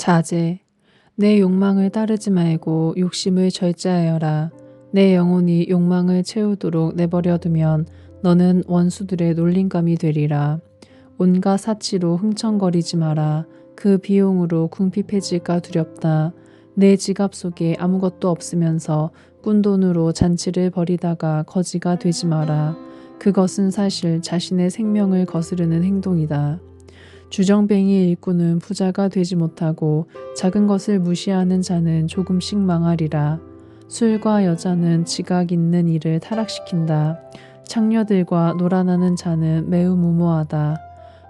자제. 내 욕망을 따르지 말고 욕심을 절제하여라. 내 영혼이 욕망을 채우도록 내버려 두면 너는 원수들의 놀림감이 되리라. 온갖 사치로 흥청거리지 마라. 그 비용으로 궁핍해질까 두렵다. 내 지갑 속에 아무것도 없으면서 꾼돈으로 잔치를 벌이다가 거지가 되지 마라. 그것은 사실 자신의 생명을 거스르는 행동이다. 주정뱅이 일꾼은 부자가 되지 못하고 작은 것을 무시하는 자는 조금씩 망하리라. 술과 여자는 지각 있는 일을 타락시킨다. 창녀들과 놀아나는 자는 매우 무모하다.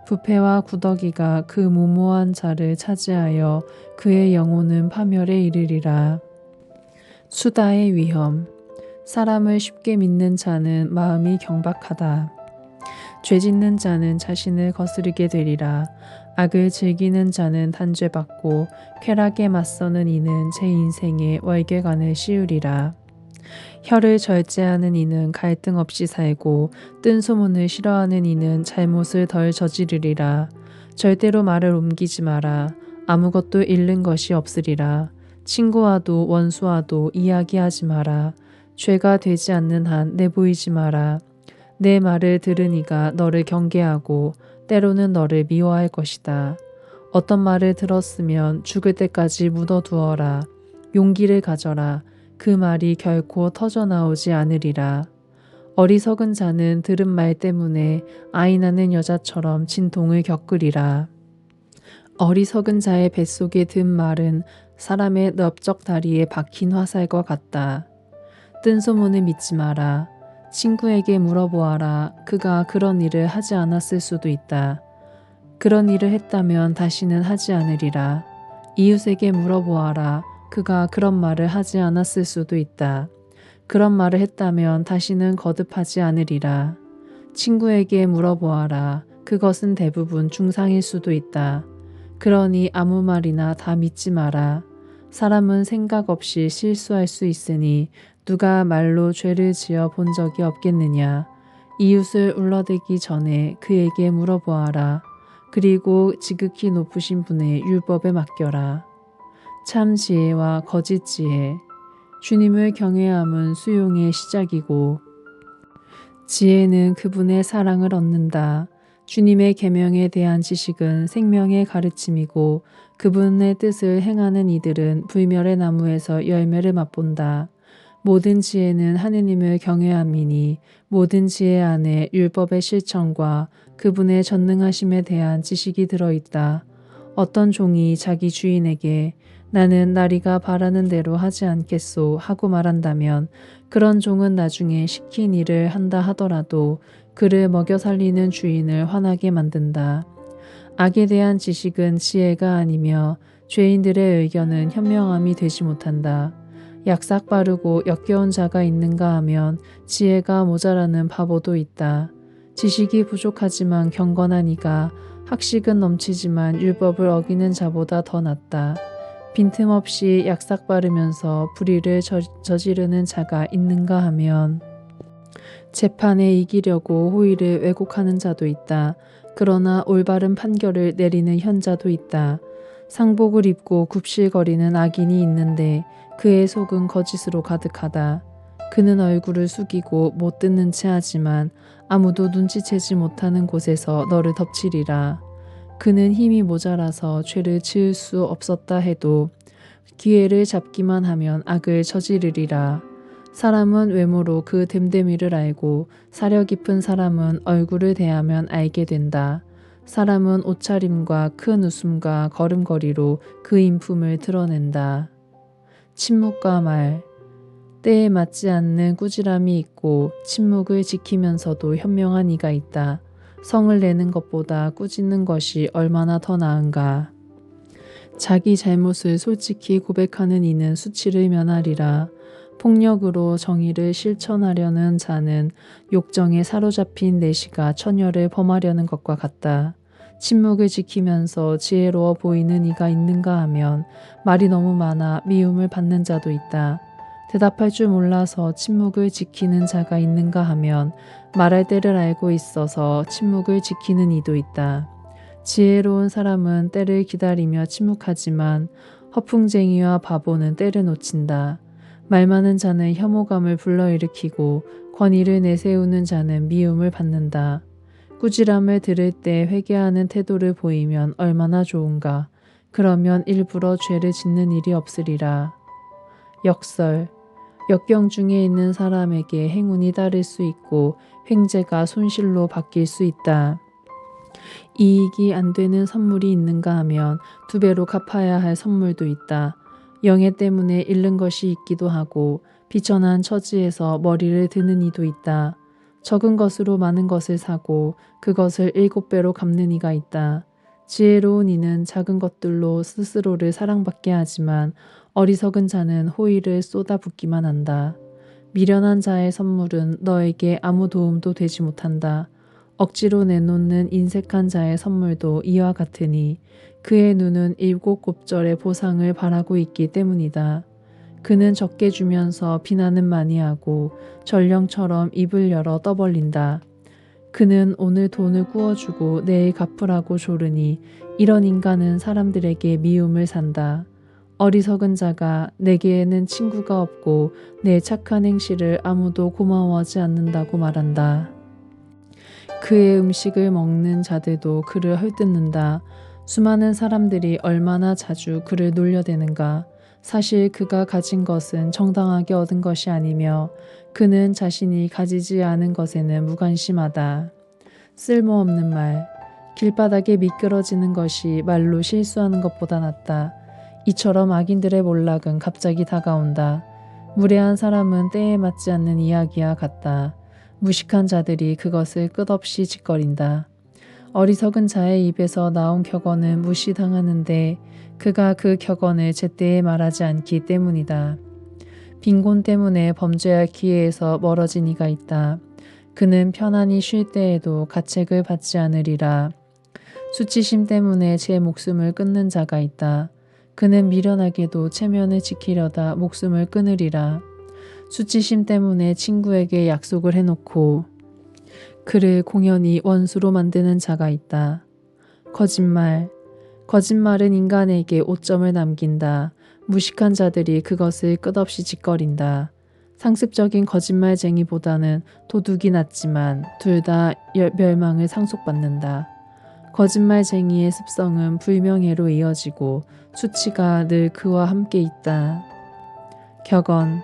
부패와 구더기가 그 무모한 자를 차지하여 그의 영혼은 파멸에 이르리라. 수다의 위험. 사람을 쉽게 믿는 자는 마음이 경박하다. 죄짓는 자는 자신을 거스르게 되리라. 악을 즐기는 자는 단죄받고 쾌락에 맞서는 이는 제 인생에 월계관을 씌우리라. 혀를 절제하는 이는 갈등 없이 살고 뜬 소문을 싫어하는 이는 잘못을 덜 저지르리라. 절대로 말을 옮기지 마라. 아무것도 잃는 것이 없으리라. 친구와도 원수와도 이야기하지 마라. 죄가 되지 않는 한 내보이지 마라. 내 말을 들은 이가 너를 경계하고 때로는 너를 미워할 것이다. 어떤 말을 들었으면 죽을 때까지 묻어두어라. 용기를 가져라. 그 말이 결코 터져나오지 않으리라. 어리석은 자는 들은 말 때문에 아이 낳는 여자처럼 진통을 겪으리라. 어리석은 자의 뱃속에 든 말은 사람의 넓적 다리에 박힌 화살과 같다. 뜬 소문을 믿지 마라. 친구에게 물어보아라. 그가 그런 일을 하지 않았을 수도 있다. 그런 일을 했다면 다시는 하지 않으리라. 이웃에게 물어보아라. 그가 그런 말을 하지 않았을 수도 있다. 그런 말을 했다면 다시는 거듭하지 않으리라. 친구에게 물어보아라. 그것은 대부분 중상일 수도 있다. 그러니 아무 말이나 다 믿지 마라. 사람은 생각 없이 실수할 수 있으니 누가 말로 죄를 지어 본 적이 없겠느냐. 이웃을 울러대기 전에 그에게 물어보아라. 그리고 지극히 높으신 분의 율법에 맡겨라. 참 지혜와 거짓 지혜. 주님을 경외함은 수용의 시작이고 지혜는 그분의 사랑을 얻는다. 주님의 계명에 대한 지식은 생명의 가르침이고 그분의 뜻을 행하는 이들은 불멸의 나무에서 열매를 맛본다. 모든 지혜는 하느님을 경외함이니 모든 지혜 안에 율법의 실천과 그분의 전능하심에 대한 지식이 들어있다. 어떤 종이 자기 주인에게 나는 나리가 바라는 대로 하지 않겠소 하고 말한다면 그런 종은 나중에 시킨 일을 한다 하더라도 그를 먹여 살리는 주인을 화나게 만든다. 악에 대한 지식은 지혜가 아니며 죄인들의 의견은 현명함이 되지 못한다. 약삭 빠르고 역겨운 자가 있는가 하면 지혜가 모자라는 바보도 있다. 지식이 부족하지만 경건한 이가 학식은 넘치지만 율법을 어기는 자보다 더 낫다. 빈틈없이 약삭 빠르면서 불의를 저지르는 자가 있는가 하면 재판에 이기려고 호의를 왜곡하는 자도 있다. 그러나 올바른 판결을 내리는 현자도 있다. 상복을 입고 굽실거리는 악인이 있는데 그의 속은 거짓으로 가득하다. 그는 얼굴을 숙이고 못 듣는 채 하지만 아무도 눈치채지 못하는 곳에서 너를 덮치리라. 그는 힘이 모자라서 죄를 지을 수 없었다 해도 기회를 잡기만 하면 악을 저지르리라. 사람은 외모로 그 됨됨이를 알고 사려 깊은 사람은 얼굴을 대하면 알게 된다. 사람은 옷차림과 큰 웃음과 걸음걸이로 그 인품을 드러낸다. 침묵과 말. 때에 맞지 않는 꾸지람이 있고 침묵을 지키면서도 현명한 이가 있다. 성을 내는 것보다 꾸짖는 것이 얼마나 더 나은가. 자기 잘못을 솔직히 고백하는 이는 수치를 면하리라. 폭력으로 정의를 실천하려는 자는 욕정에 사로잡힌 내시가 처녀를 범하려는 것과 같다. 침묵을 지키면서 지혜로워 보이는 이가 있는가 하면 말이 너무 많아 미움을 받는 자도 있다. 대답할 줄 몰라서 침묵을 지키는 자가 있는가 하면 말할 때를 알고 있어서 침묵을 지키는 이도 있다. 지혜로운 사람은 때를 기다리며 침묵하지만 허풍쟁이와 바보는 때를 놓친다. 말 많은 자는 혐오감을 불러일으키고 권위를 내세우는 자는 미움을 받는다. 꾸지람을 들을 때 회개하는 태도를 보이면 얼마나 좋은가. 그러면 일부러 죄를 짓는 일이 없으리라. 역설. 역경 중에 있는 사람에게 행운이 따를 수 있고 횡재가 손실로 바뀔 수 있다. 이익이 안 되는 선물이 있는가 하면 2배로 갚아야 할 선물도 있다. 영예 때문에 잃는 것이 있기도 하고 비천한 처지에서 머리를 드는 이도 있다. 적은 것으로 많은 것을 사고 그것을 7배로 갚는 이가 있다. 지혜로운 이는 작은 것들로 스스로를 사랑받게 하지만 어리석은 자는 호의를 쏟아붓기만 한다. 미련한 자의 선물은 너에게 아무 도움도 되지 못한다. 억지로 내놓는 인색한 자의 선물도 이와 같으니 그의 눈은 7곱절의 보상을 바라고 있기 때문이다. 그는 적게 주면서 비난은 많이 하고 전령처럼 입을 열어 떠벌린다. 그는 오늘 돈을 구워주고 내일 갚으라고 조르니 이런 인간은 사람들에게 미움을 산다. 어리석은 자가 내게에는 친구가 없고 내 착한 행실을 아무도 고마워하지 않는다고 말한다. 그의 음식을 먹는 자들도 그를 헐뜯는다. 수많은 사람들이 얼마나 자주 그를 놀려대는가. 사실 그가 가진 것은 정당하게 얻은 것이 아니며 그는 자신이 가지지 않은 것에는 무관심하다. 쓸모없는 말. 길바닥에 미끄러지는 것이 말로 실수하는 것보다 낫다. 이처럼 악인들의 몰락은 갑자기 다가온다. 무례한 사람은 때에 맞지 않는 이야기와 같다. 무식한 자들이 그것을 끝없이 짓거린다. 어리석은 자의 입에서 나온 격언은 무시당하는데 그가 그 격언을 제때에 말하지 않기 때문이다. 빈곤 때문에 범죄할 기회에서 멀어진 이가 있다. 그는 편안히 쉴 때에도 가책을 받지 않으리라. 수치심 때문에 제 목숨을 끊는 자가 있다. 그는 미련하게도 체면을 지키려다 목숨을 끊으리라. 수치심 때문에 친구에게 약속을 해놓고 그를 공연히 원수로 만드는 자가 있다. 거짓말. 거짓말은 인간에게 오점을 남긴다. 무식한 자들이 그것을 끝없이 짓거린다. 상습적인 거짓말쟁이보다는 도둑이 낫지만 둘 다 멸망을 상속받는다. 거짓말쟁이의 습성은 불명예로 이어지고 수치가 늘 그와 함께 있다. 격언.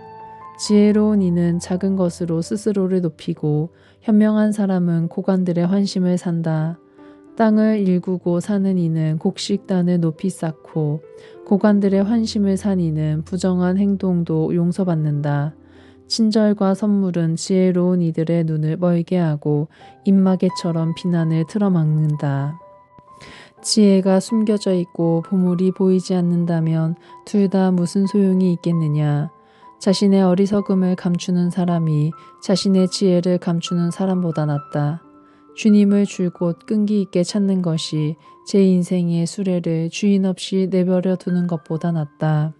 지혜로운 이는 작은 것으로 스스로를 높이고 현명한 사람은 고관들의 환심을 산다. 땅을 일구고 사는 이는 곡식단을 높이 쌓고 고관들의 환심을 산 이는 부정한 행동도 용서받는다. 친절과 선물은 지혜로운 이들의 눈을 멀게 하고 입마개처럼 비난을 틀어막는다. 지혜가 숨겨져 있고 보물이 보이지 않는다면 둘 다 무슨 소용이 있겠느냐. 자신의 어리석음을 감추는 사람이 자신의 지혜를 감추는 사람보다 낫다. 주님을 줄곧 끈기 있게 찾는 것이 제 인생의 수레를 주인 없이 내버려 두는 것보다 낫다.